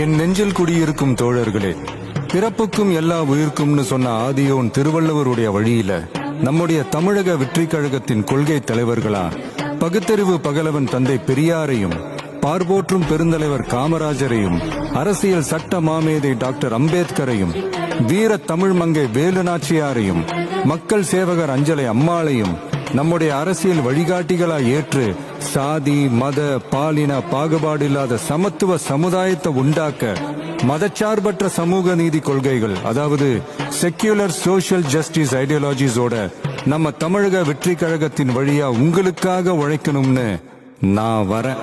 என் நெஞ்சில் குடியிருக்கும் தோழர்களே, பிறப்புக்கும் எல்லா உயிர்க்கும்னு சொன்ன ஆதியோன் திருவள்ளுவருடைய வழியில நம்முடைய தமிழக வெற்றி கழகத்தின் கொள்கை தலைவர்களா பகுத்தறிவு பகலவன் தந்தை பெரியாரையும், பார்போற்றும் பெருந்தலைவர் காமராஜரையும், அரசியல் சட்ட மாமேதை டாக்டர் அம்பேத்கரையும், வீர தமிழ் மங்கை வேலு நாச்சியாரையும், மக்கள் சேவகர் அஞ்சலை அம்மாளையும் நம்முடைய அரசியல் வழிகாட்டிகளாய் ஏற்று சாதி மத பாலின பாகுபாடு இல்லாத சமத்துவ சமுதாயத்தை உண்டாக்க மதச்சார்பற்ற சமூக நீதி கொள்கைகள், அதாவது செக்யூலர் சோஷியல் ஜஸ்டிஸ் ஐடியாலஜிஸோட நம்ம தமிழக வெற்றி கழகத்தின் வழியா உங்களுக்காக உழைக்கணும்னு நான் வரேன்.